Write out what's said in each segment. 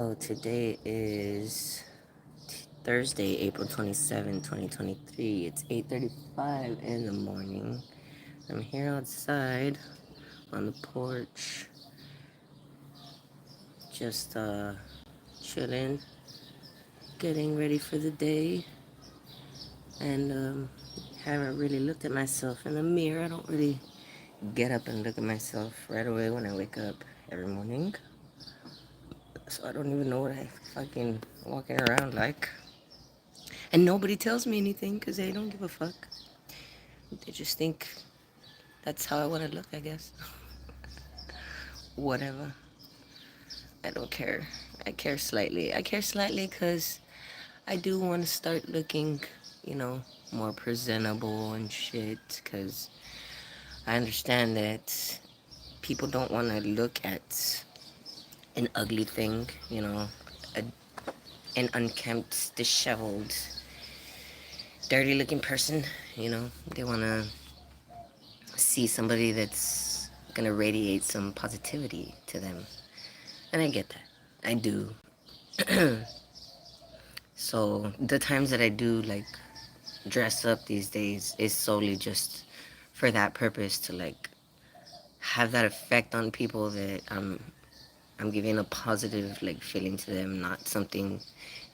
Today is Thursday, April 27, 2023. It's 8:35 in the morning. I'm here outside on the porch, just chilling, getting ready for the day, and haven't really looked at myself in the mirror. I don't really get up and look at myself right away when I wake up every morning. So I don't even know what I fucking walking around like. And nobody tells me anything because they don't give a fuck. They just think that's how I want to look, I guess. Whatever. I don't care. I care slightly. I care slightly because I do want to start looking, you know, more presentable and shit. Because I understand that people don't want to look at an ugly thing, a, an unkempt, disheveled, dirty looking person. They want to see somebody that's gonna radiate some positivity to them. And I get that. I do. So the times that I do like dress up these days is solely just for that purpose to like have that effect on people that I'm giving a positive like feeling to them, not something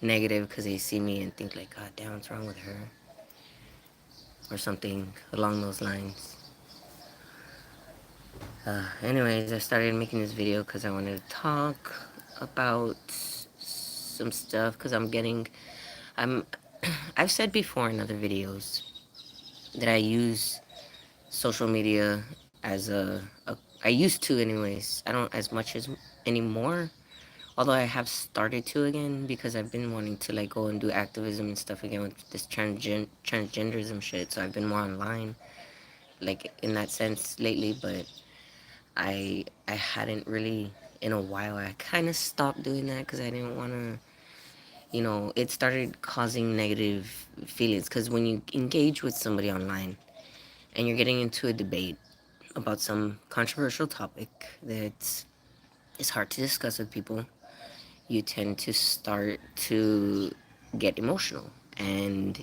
negative because they see me and think like, God damn, what's wrong with her? Or something along those lines. Anyways, I started making this video because I wanted to talk about some stuff because I'm, I've said before in other videos that I use social media as I used to anyways. I don't as much as anymore. Although I have started to again because I've been wanting to like go and do activism and stuff again with this transgenderism shit. So I've been more online, like in that sense lately. But I hadn't really in a while. I kind of stopped doing that because I didn't want to. It started causing negative feelings because when you engage with somebody online and you're getting into a debate about some controversial topic that is hard to discuss with people, you tend to start to get emotional. And,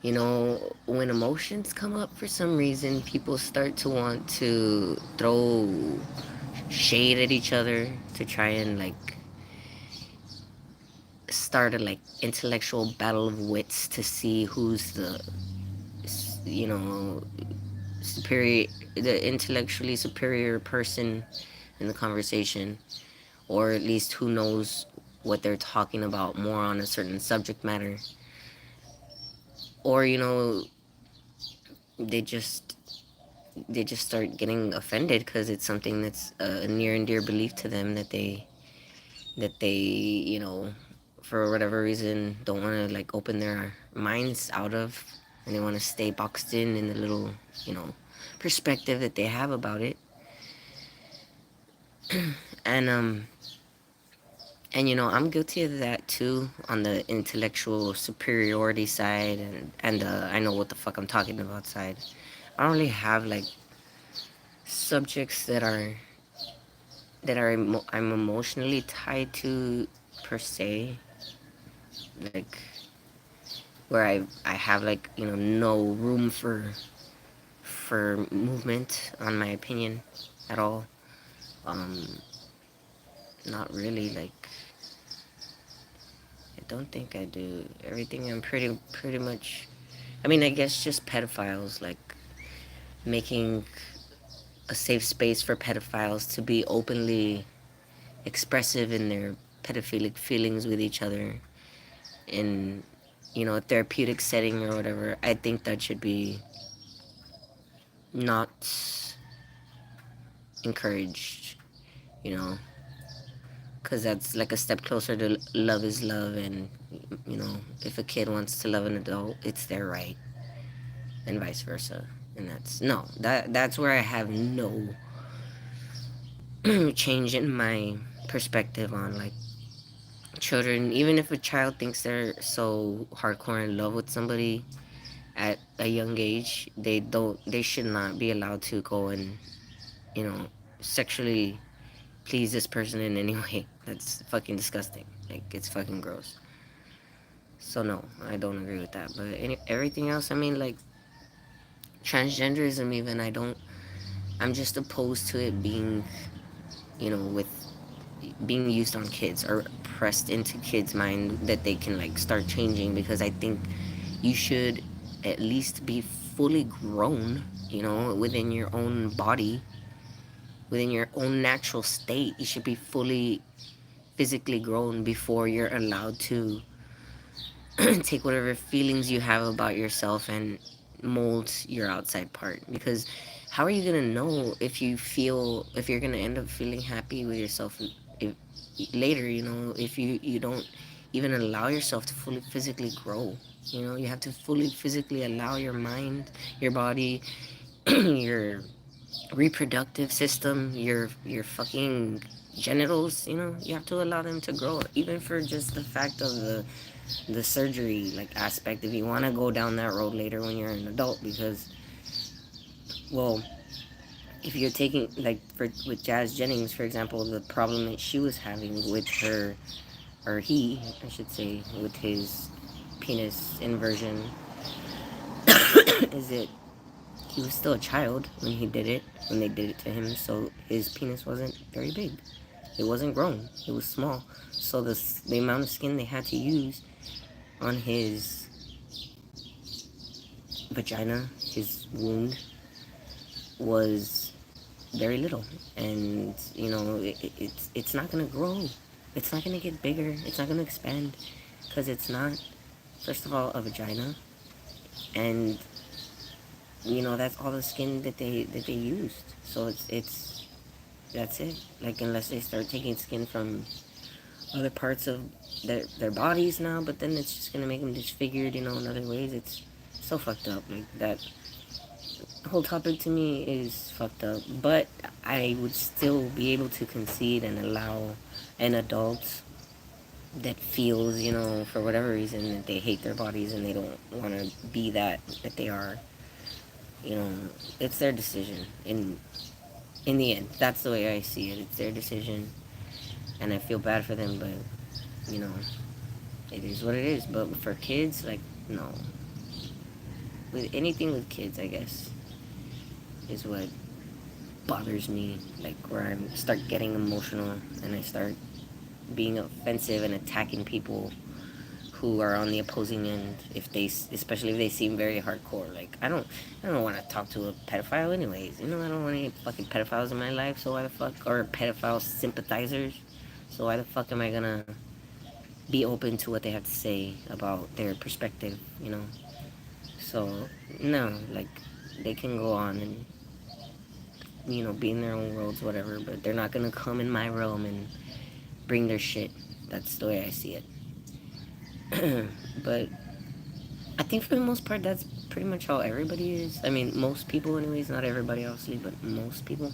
when emotions come up for some reason, people start to want to throw shade at each other to try and, like, start a, like, intellectual battle of wits to see who's the, you know, superior, the intellectually superior person in the conversation, or at least who knows what they're talking about more on a certain subject matter. Or they just they just start getting offended because it's something that's a near and dear belief to them that they for whatever reason don't want to like open their minds out of, and they want to stay boxed in the little perspective that they have about it. And I'm guilty of that too on the intellectual superiority side, and I know what the fuck I'm talking about side. I don't really have like subjects that I'm emotionally tied to per se, like where I have like no room for movement on my opinion at all. Um, Not really. Like I don't think I do. Everything I'm pretty much. I mean, I guess just pedophiles, like making a safe space for pedophiles to be openly expressive in their pedophilic feelings with each other in a therapeutic setting or whatever. I think that should be not encouraged, you know because that's like a step closer to love is love. And if a kid wants to love an adult, it's their right, and vice versa. And that's where I have no change in my perspective on like children. Even if a child thinks they're so hardcore in love with somebody at a young age, they should not be allowed to go and you know sexually please this person in any way. That's fucking disgusting. Like, it's fucking gross. So no, I don't agree with that. But everything else, I mean, like transgenderism, even I'm just opposed to it being, with being used on kids or pressed into kids' mind that they can like start changing, because I think you should at least be fully grown, within your own body, within your own natural state. You should be fully physically grown before you're allowed to take whatever feelings you have about yourself and mold your outside part. Because how are you gonna know if you're gonna end up feeling happy with yourself if later, if you don't even allow yourself to fully physically grow. You have to fully physically allow your mind, your body, your reproductive system, your fucking genitals, you have to allow them to grow, even for just the fact of the surgery like aspect, if you want to go down that road later when you're an adult. Because, well, if you're taking, like, with Jazz Jennings, for example, the problem that she was having with her, or he, I should say, with his penis inversion, is that he was still a child when when they did it to him, so his penis wasn't very big. It wasn't grown. It was small. So the amount of skin they had to use on his vagina, his wound, was very little. And it's not gonna grow. It's not gonna get bigger. It's not gonna expand, because it's not, first of all, a vagina, and that's all the skin that they used. So it's that's it. Like, unless they start taking skin from other parts of their bodies now, but then it's just gonna make them disfigured, in other ways. It's so fucked up. Like, that whole topic to me is fucked up. But I would still be able to concede and allow an adult that feels, for whatever reason, that they hate their bodies and they don't want to be that they are. You know, it's their decision. In the end, that's the way I see it. It's their decision, and I feel bad for them, but you know, it is what it is. But for kids, like, no. With anything with kids, I guess, is what bothers me. Like, where I start getting emotional and I start being offensive and attacking people who are on the opposing end, especially if they seem very hardcore. Like, I don't want to talk to a pedophile anyways. I don't want any fucking pedophiles in my life. So why the fuck, or pedophile sympathizers? So why the fuck am I gonna be open to what they have to say about their perspective? So no, like, they can go on and be in their own worlds, whatever. But they're not gonna come in my realm and bring their shit. That's the way I see it. But I think for the most part, that's pretty much how everybody is. I mean, most people, anyways. Not everybody, obviously, but most people.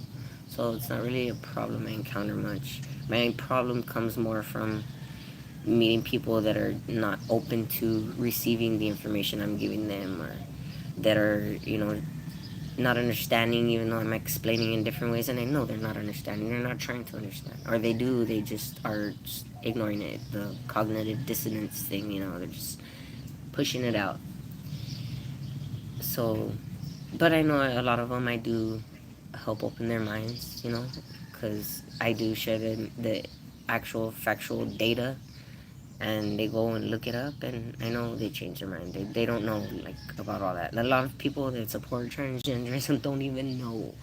So it's not really a problem I encounter much. My problem comes more from meeting people that are not open to receiving the information I'm giving them, or that are, not understanding, even though I'm explaining in different ways, and I know they're not understanding. They're not trying to understand, or they do. They just are just ignoring it. The cognitive dissonance thing, they're just pushing it out. So, but I know a lot of them, I do help open their minds, because I do share the actual factual data, and they go and look it up, and I know they change their mind. They don't know, like, about all that. And a lot of people that support transgenderism don't even know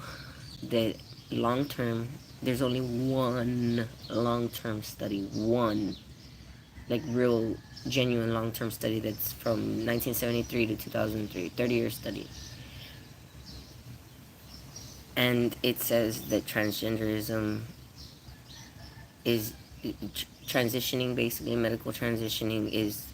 that long term, there's only one long term study, one, like, real genuine long term study, that's from 1973 to 2003, 30-year study. And it says that transgenderism is transitioning, basically medical transitioning, is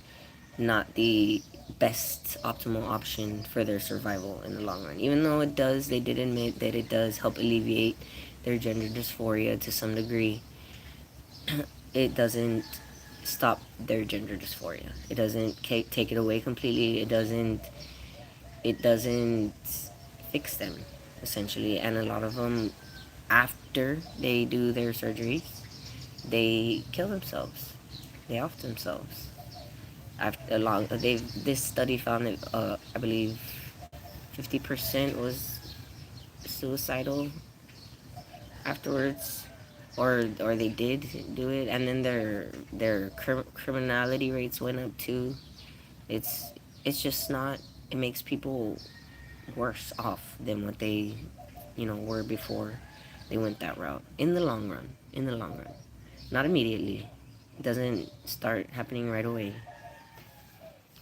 not the best optimal option for their survival in the long run. Even though they did admit that it does help alleviate their gender dysphoria to some degree, it doesn't stop their gender dysphoria. It doesn't take it away completely. It doesn't fix them, essentially. And a lot of them, after they do their surgeries, they kill themselves. They off themselves. After a long, this study found that I believe 50% was suicidal afterwards, or they did do it, and then their criminality rates went up too. It's it's just not. It makes people worse off than what they, were before they went that route. In the long run, not immediately. It doesn't start happening right away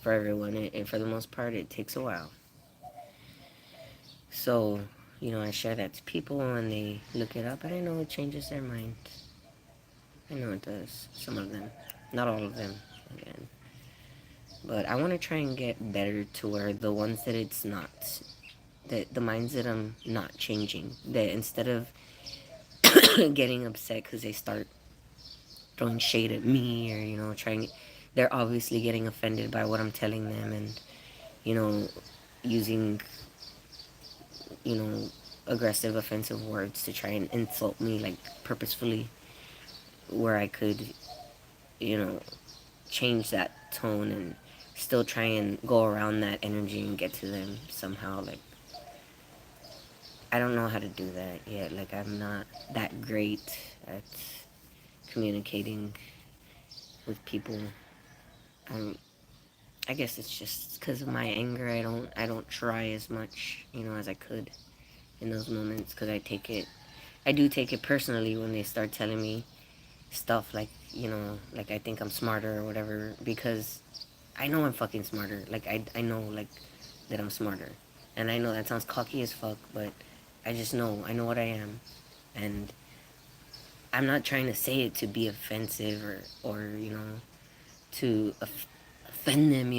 for everyone. For the most part, it takes a while. So, I share that to people and they look it up, and I know it changes their mind. I know it does. Some of them, not all of them, again. But I want to try and get better to where the ones that it's not, that the minds that I'm not changing, that instead of getting upset because they start throwing shade at me, or trying, they're obviously getting offended by what I'm telling them, and you know using you know aggressive, offensive words to try and insult me, like purposefully, where I could you know change that tone and still try and go around that energy and get to them somehow. Like, I don't know how to do that yet. Like, I'm not that great at communicating with people. I'm I guess it's just because of my anger. I don't try as much, as I could in those moments, because I do take it personally when they start telling me stuff like, like I think I'm smarter or whatever, because I know I'm fucking smarter. Like, I know, like, that I'm smarter. And I know that sounds cocky as fuck, but I know what I am. And I'm not trying to say it to be offensive, or to offend them,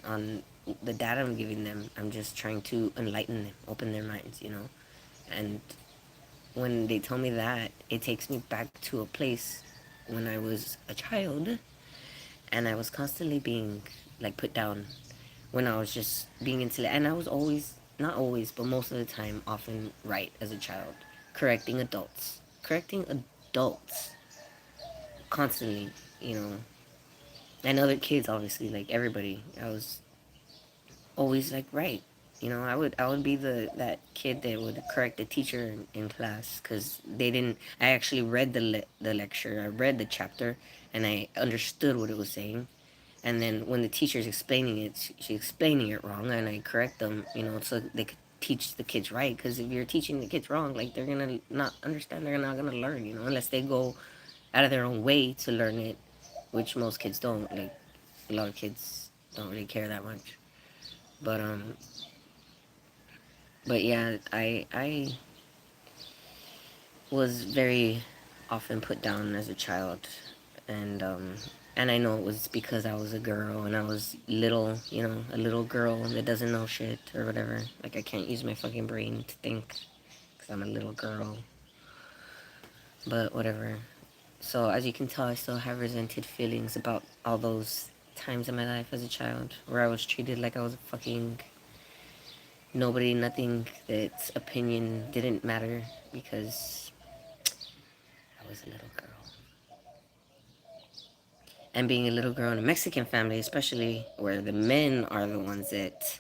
on the data I'm giving them. I'm just trying to enlighten them, open their minds. And when they tell me that, it takes me back to a place when I was a child, and I was constantly being, like, put down, when I was just being into, and I was always, not always, but most of the time, often right as a child, correcting adults constantly, you know, and other kids, obviously, like everybody. I was always, like, right. I would be that kid that would correct the teacher in class, because they didn't. I actually read the lecture. I read the chapter, and I understood what it was saying. And then when the teacher's explaining it, she's explaining it wrong, and I correct them. So they could teach the kids right. Because if you're teaching the kids wrong, like, they're gonna not understand. They're not gonna learn. Unless they go out of their own way to learn it, which most kids don't. Like, a lot of kids don't really care that much. But yeah, I was very often put down as a child, and I know it was because I was a girl and I was little, a little girl that doesn't know shit or whatever. Like, I can't use my fucking brain to think because I'm a little girl. But whatever. So as you can tell, I still have resented feelings about all those times in my life as a child where I was treated like I was a fucking nobody, nothing, that opinion didn't matter because I was a little girl. And being a little girl in a Mexican family, especially, where the men are the ones that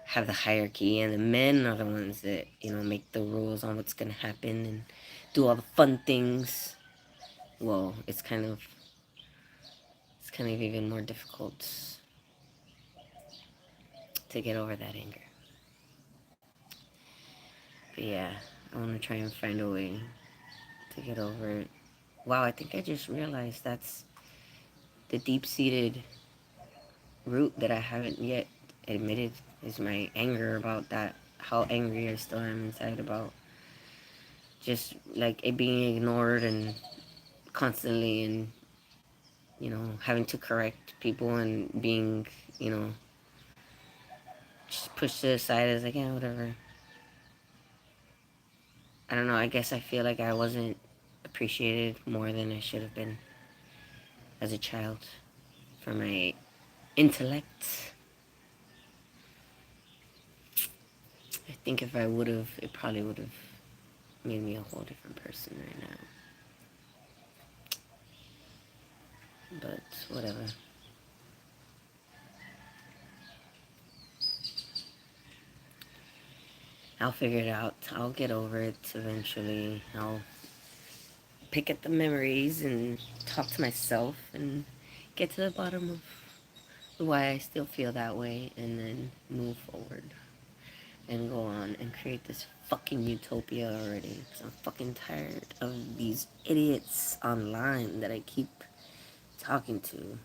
have the hierarchy, and the men are the ones that, make the rules on what's going to happen and do all the fun things. Well, it's kind of even more difficult to get over that anger. But yeah, I want to try and find a way to get over it. Wow, I think I just realized that's the deep-seated root that I haven't yet admitted, is my anger about that. How angry I still am inside about just, like, it being ignored and constantly, and having to correct people and being, you know just pushed to the side as, like, yeah, whatever. I don't know. I guess I feel like I wasn't appreciated more than I should have been as a child for my intellect. I think if I would have, it probably would have made me a whole different person right now. But whatever. I'll figure it out. I'll get over it eventually. I'll pick at the memories and talk to myself and get to the bottom of why I still feel that way, and then move forward and go on and create this fucking utopia already. Because I'm fucking tired of these idiots online that I keep talking to.